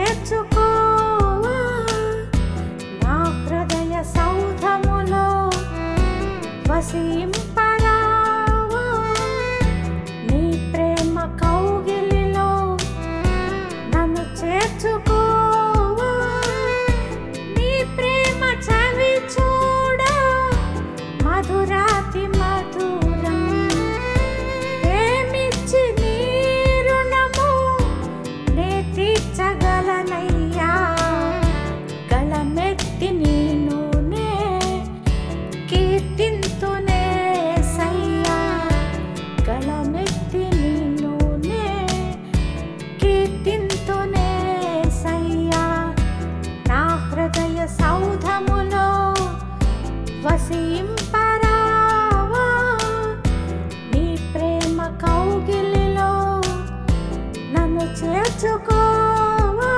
చేర్చుకోవా నా హృదయ సౌధములో వసింపరావా నీ ప్రేమ కౌగిలిలో నన్ను చేర్చుకోవా నీ ప్రేమ చవి చూడ మధురాతి మధురం ఏమిచ్చి నీ రుణము నే తీర్చగలనయ్యా గళమెత్తి నేను నే కీర్తింతునే సయ్యా గళమెత్తి నేను నే కీర్తింతునే సయ్యా నా హృదయ సౌధములో వసింపరావా నీ ప్రేమ కౌగిలిలో నన్ను చేర్చుకోవా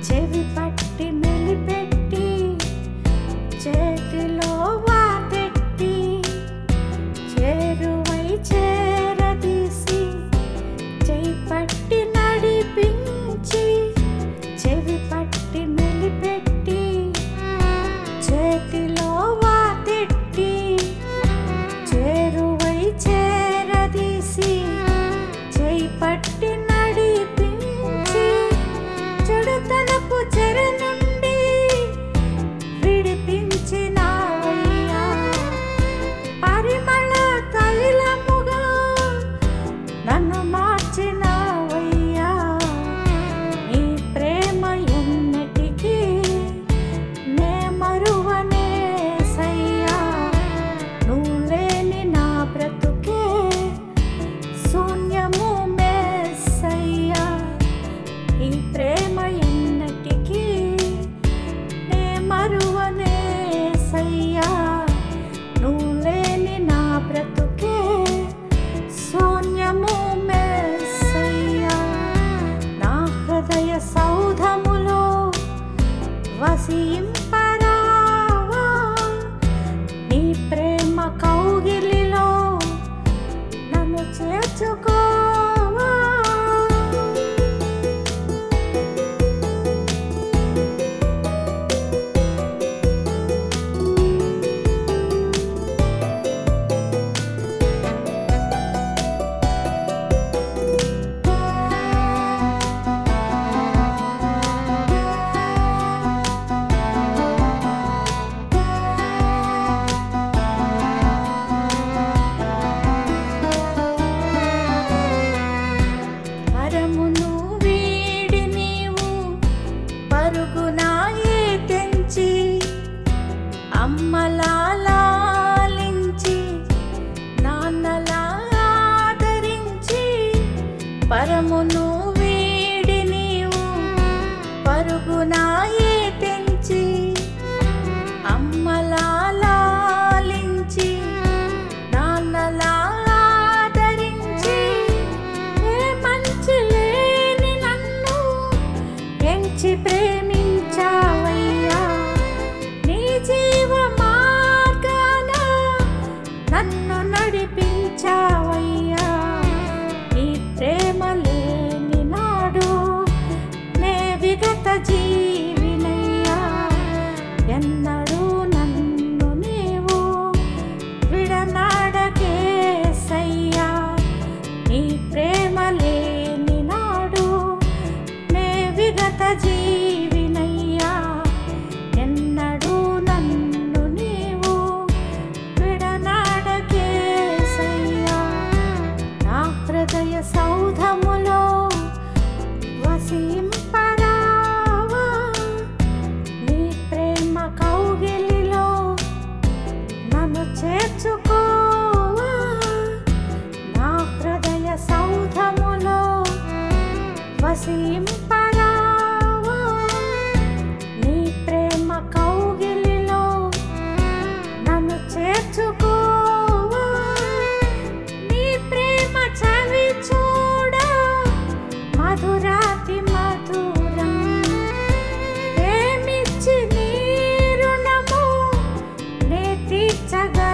చెవి పట్టి మెలిపెట్టి చేతిలో వాతెట్టి చేరువై చేరదీసి చెయ్యి పట్టి నడిపించి చెవి పట్టి మెలిపెట్టి చేతిలో వాతెట్టి చేరువై చేరదీసి చెయ్యి పట్టి నడిపించి చెడుతనపు చెర నుండి విడిపించినావయ్యా పరిమళ తైలముగా నన్ను మార్చినావయ్యా నీ ప్రేమ ఎన్నటికీ నే మరువనే సయ్యా నువ్వు లేని నా బ్రతుకే శూన్యము మెస్సయ్యా ఈ ప్రేమ ఎన్నటికీ నే మరువనే సయ్యా నువ్వు లేని నా బ్రతుకే శూన్యము మెస్సయ్యా నా హృదయ సౌధములో వసింపరావా నీ ప్రేమ కౌగిలిలో నన్ను చేర్చుకోవా పరమును వీడి నీవు పరుగునాయే తెంచి అమ్మలా లాలించి నాన్నలా ఆదరించి పరమును వీడి నీవు పరుగునాయే తెంచి అమ్మలా లాలించి నాన్నలా ఆదరించి ఏ మంచి లేని నన్ను ఎంచి ప్రేమించావయ్యా నీ జీవ మార్గాన నన్ను నడిపించావయ్యా నీ ప్రేమ లేని నాడు నే విగత జీవినయ్యా ఎన్నడూ నన్ను నీవు విడనాడకే సయ్యా నీ ప్రేమ లేని నాడు నే విగత జీవినయ్యా ఎన్నడూ నన్ను నీవు విడనాడకే సయ్యా నా హృదయ సౌధములో వసింపరావా తీర్చగా